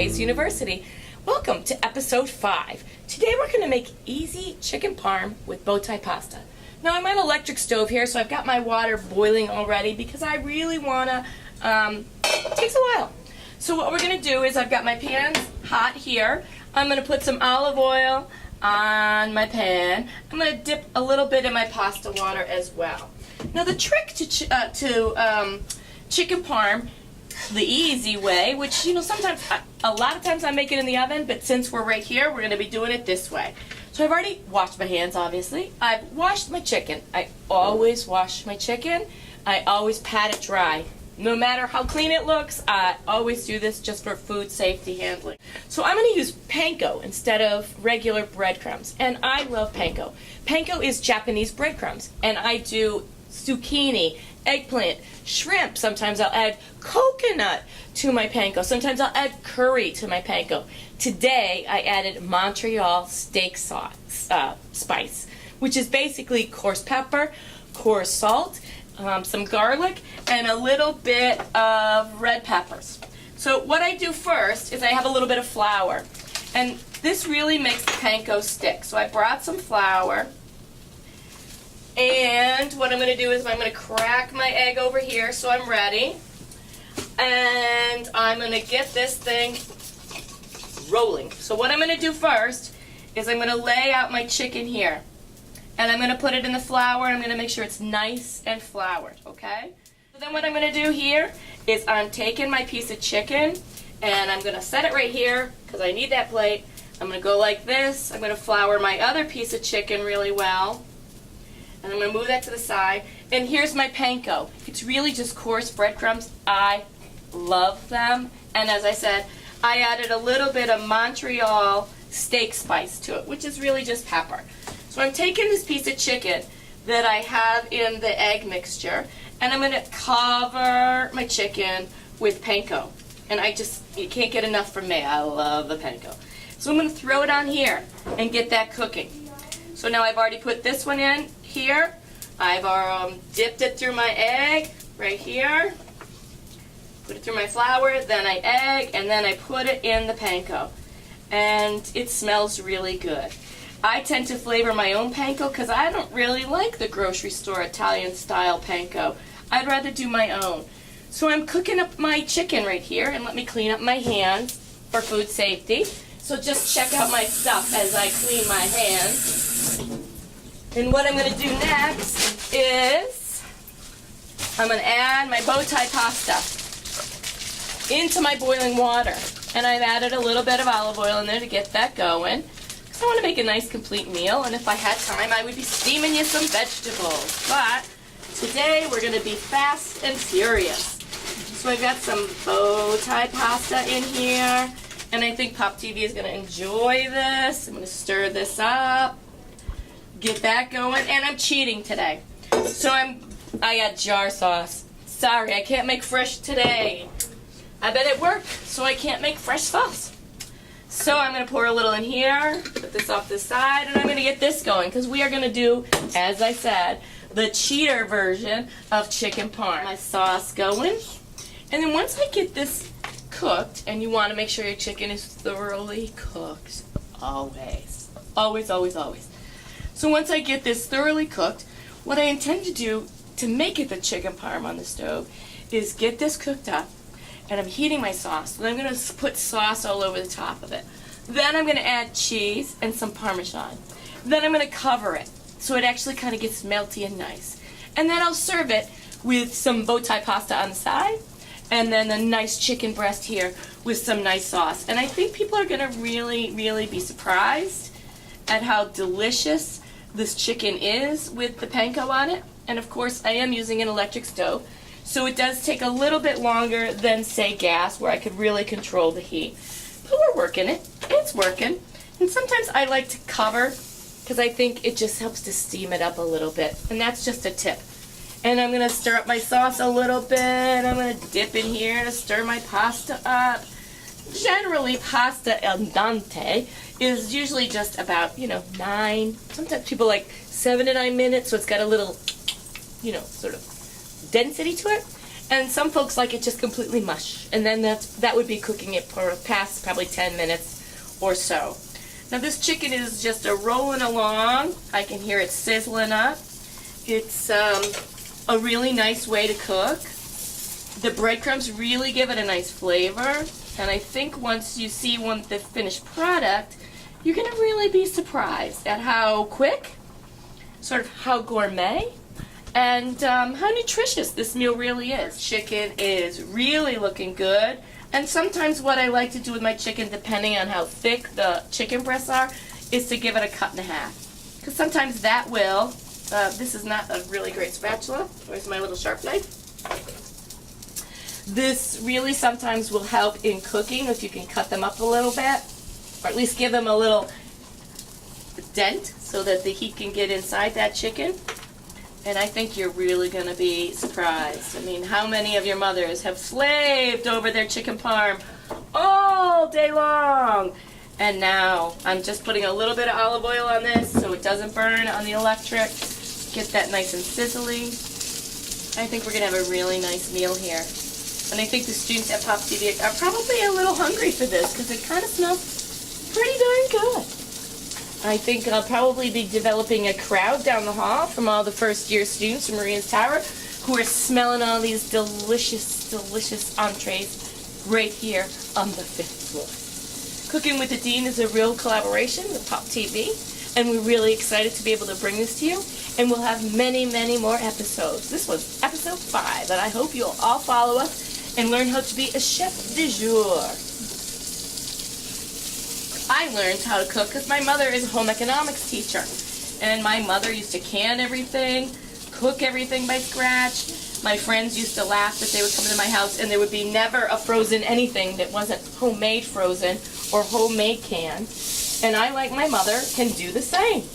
Pace University. Welcome to episode 5. Today we're going to make easy chicken parm with bow tie pasta. Now I'm on an electric stove here, so I've got my water boiling already because I really want to, it takes a while. So what we're going to do is I've got my pan hot here. I'm going to put some olive oil on my pan. I'm going to dip a little bit in my pasta water as well. Now the trick to chicken parm, the easy way, which sometimes, a lot of times I make it in the oven, but since we're right here, we're going to be doing it this way. So I've already washed my hands, obviously. I've washed my chicken. I always wash my chicken. I always pat it dry. No matter how clean it looks, I always do this just for food safety handling. So I'm going to use panko instead of regular breadcrumbs, and I love panko. Panko is Japanese breadcrumbs, and I do zucchini, eggplant, shrimp. Sometimes I'll add coconut to my panko. Sometimes I'll add curry to my panko. Today I added Montreal steak sauce, spice, which is basically coarse pepper, coarse salt, some garlic, and a little bit of red peppers. So what I do first is I have a little bit of flour, and this really makes the panko stick. So I brought some flour, and what I'm going to do is I'm going to crack my egg over here so I'm ready, and I'm going to get this thing rolling. So what I'm going to do first is I'm going to lay out my chicken here, and I'm going to put it in the flour, and I'm going to make sure it's nice and floured, okay? So then what I'm going to do here is I'm taking my piece of chicken, and I'm going to set it right here because I need that plate. I'm going to go like this. I'm going to flour my other piece of chicken really well, and I'm going to move that to the side. And here's my panko. It's really just coarse breadcrumbs. I love them. And as I said, I added a little bit of Montreal steak spice to it, which is really just pepper. So I'm taking this piece of chicken that I have in the egg mixture, and I'm going to cover my chicken with panko. And you can't get enough from me. I love the panko. So I'm going to throw it on here and get that cooking. So now I've already put this one in here. I've dipped it through my egg right here. Put it through my flour, then I egg, and then I put it in the panko. And it smells really good. I tend to flavor my own panko because I don't really like the grocery store Italian style panko. I'd rather do my own. So I'm cooking up my chicken right here, and let me clean up my hands for food safety. So just check out my stuff as I clean my hands. And what I'm going to do next is I'm going to add my bow tie pasta into my boiling water. And I've added a little bit of olive oil in there to get that going. Because I want to make a nice complete meal. And if I had time, I would be steaming you some vegetables. But today we're going to be fast and furious. So I've got some bow tie pasta in here. And I think Pop TV is going to enjoy this. I'm going to stir this up. Get that going. And I'm cheating today. So I got jar sauce. Sorry, I can't make fresh today. I've been at work, so I can't make fresh sauce. So I'm going to pour a little in here, put this off the side, and I'm going to get this going because we are going to do, as I said, the cheater version of chicken parm. My sauce going. And then once I get this cooked, and you want to make sure your chicken is thoroughly cooked, always. Always, always, always. So once I get this thoroughly cooked, what I intend to do to make it the chicken parm on the stove is get this cooked up, and I'm heating my sauce. So I'm going to put sauce all over the top of it. Then I'm going to add cheese and some Parmesan. Then I'm going to cover it so it actually kind of gets melty and nice. And then I'll serve it with some bow tie pasta on the side, and then a nice chicken breast here with some nice sauce. And I think people are going to really, really be surprised at how delicious this chicken is with the panko on it. And of course, I am using an electric stove, so it does take a little bit longer than, say, gas, where I could really control the heat. But we're working it. It's working. And sometimes I like to cover because I think it just helps to steam it up a little bit. And that's just a tip. And I'm going to stir up my sauce a little bit. I'm going to dip in here to stir my pasta up. Generally, pasta al dente is usually just about, 9, sometimes people like 7 to 9 minutes, so it's got a little, sort of density to it. And some folks like it just completely mush. And then that would be cooking it for past probably 10 minutes or so. Now this chicken is just rolling along. I can hear it sizzling up. It's a really nice way to cook. The breadcrumbs really give it a nice flavor. And I think once you see the finished product, you're going to really be surprised at how quick, sort of how gourmet, and how nutritious this meal really is. Chicken is really looking good. And sometimes what I like to do with my chicken, depending on how thick the chicken breasts are, is to give it a cut in half. Because sometimes that will, this is not a really great spatula. Where's my little sharp knife? This really sometimes will help in cooking if you can cut them up a little bit, or at least give them a little dent so that the heat can get inside that chicken. And I think you're really going to be surprised. I mean, how many of your mothers have slaved over their chicken parm all day long? And now I'm just putting a little bit of olive oil on this so it doesn't burn on the electric. Get that nice and sizzly. I think we're going to have a really nice meal here. And I think the students at Pop TV are probably a little hungry for this because it kind of smells pretty darn good. I think I'll probably be developing a crowd down the hall from all the first-year students from Maria's Tower who are smelling all these delicious, delicious entrees right here on the 5th floor. Cooking with the Dean is a real collaboration with Pop TV, and we're really excited to be able to bring this to you. And we'll have many, many more episodes. This was episode 5, and I hope you'll all follow us and learn how to be a chef du jour. I learned how to cook because my mother is a home economics teacher. And my mother used to can everything, cook everything by scratch. My friends used to laugh that they would come to my house and there would be never a frozen anything that wasn't homemade frozen or homemade canned. And I, like my mother, can do the same.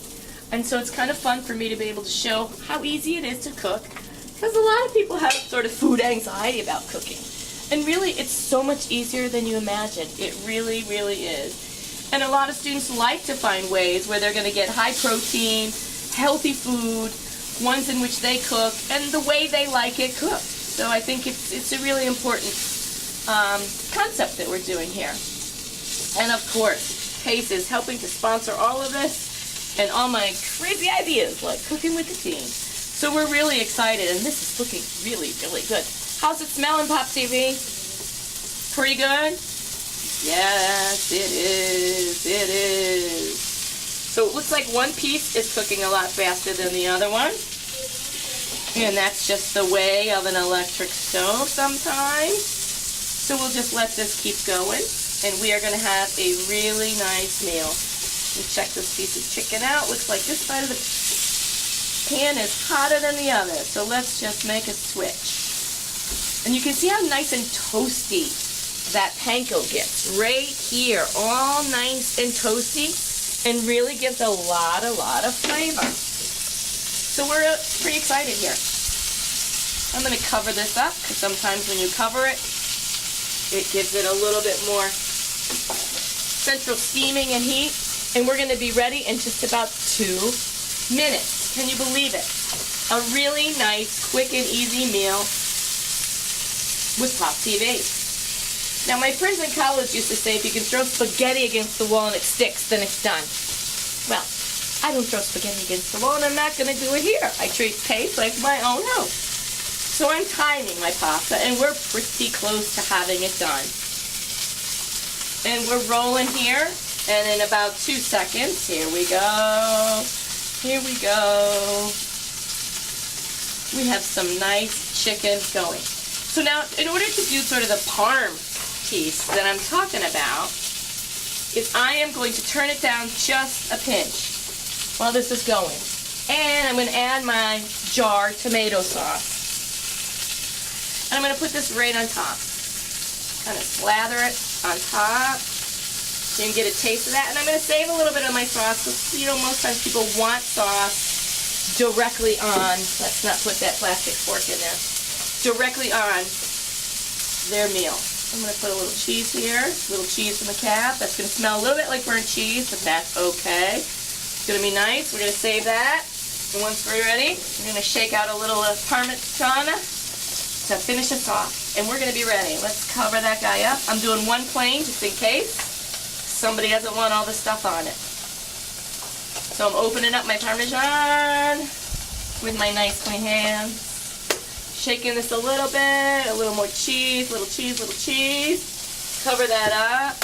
And so it's kind of fun for me to be able to show how easy it is to cook, because a lot of people have sort of food anxiety about cooking. And really, it's so much easier than you imagine. It really, really is. And a lot of students like to find ways where they're going to get high protein, healthy food, ones in which they cook, and the way they like it cooked. So I think it's a really important concept that we're doing here. And of course, Pace is helping to sponsor all of this and all my crazy ideas like cooking with the team. So we're really excited, and this is looking really, really good. How's it smelling, Pop TV? Pretty good? Yes, it is. It is. So it looks like one piece is cooking a lot faster than the other one. And that's just the way of an electric stove sometimes. So we'll just let this keep going, and we are going to have a really nice meal. Check this piece of chicken out. Looks like this side of the pan is hotter than the other. So let's just make a switch. And you can see how nice and toasty that panko gets right here. All nice and toasty and really gives a lot of flavor. So we're pretty excited here. I'm going to cover this up because sometimes when you cover it, it gives it a little bit more central steaming and heat. And we're going to be ready in just about 2 minutes. Can you believe it? A really nice, quick and easy meal with Pop TV. Now my friends in college used to say if you can throw spaghetti against the wall and it sticks, then it's done. Well, I don't throw spaghetti against the wall and I'm not going to do it here. I treat Pace like my own house. So I'm timing my pasta and we're pretty close to having it done. And we're rolling here. And in about 2 seconds, here we go. Here we go. We have some nice chicken going. So now, in order to do sort of the parm piece that I'm talking about, is I am going to turn it down just a pinch while this is going. And I'm going to add my jar tomato sauce. And I'm going to put this right on top. Kind of slather it on top. So you can get a taste of that. And I'm going to save a little bit of my sauce. So, you know, most times people want sauce directly on, let's not put that plastic fork in there, directly on their meal. I'm going to put a little cheese here, a little cheese from the cap. That's going to smell a little bit like burnt cheese, but that's okay. It's going to be nice. We're going to save that. And once we're ready, we're going to shake out a little Parmesan. to finish us off. And we're going to be ready. Let's cover that guy up. I'm doing one plain just in case somebody doesn't want all the stuff on it. So I'm opening up my Parmesan with my nice clean hands. Shaking this a little bit, a little more cheese, little cheese, little cheese. Cover that up.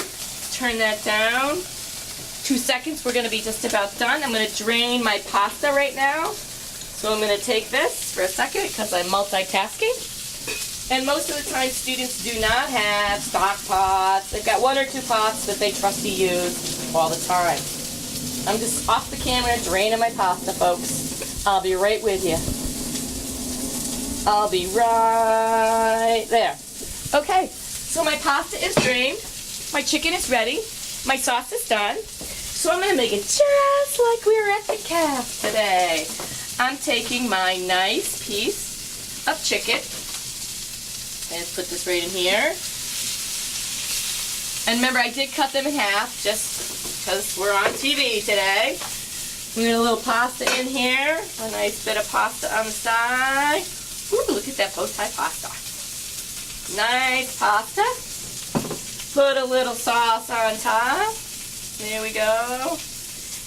Turn that down. 2 seconds, we're going to be just about done. I'm going to drain my pasta right now. So I'm going to take this for a second because I'm multitasking. And most of the time students do not have stock pots. They've got 1 or 2 pots that they trust to use all the time. I'm just off the camera draining my pasta, folks. I'll be right with you. I'll be right there. Okay, so my pasta is drained. My chicken is ready. My sauce is done. So I'm going to make it just like we were at the calf today. I'm taking my nice piece of chicken. And put this right in here. And remember, I did cut them in half just because we're on TV today. We got a little pasta in here. A nice bit of pasta on the side. Ooh, look at that bow tie pasta. Nice pasta. Put a little sauce on top. There we go.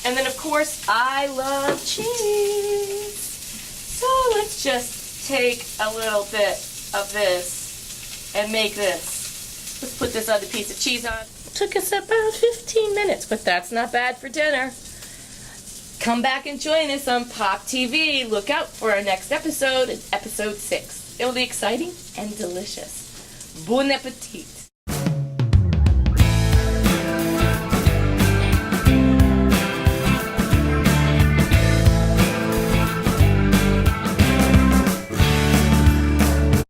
And then, of course, I love cheese. So let's just take a little bit of this and make this. Let's put this other piece of cheese on. Took us about 15 minutes, but that's not bad for dinner. Come back and join us on Pop TV. Look out for our next episode. It's episode 6. It'll be exciting and delicious. Bon appetit.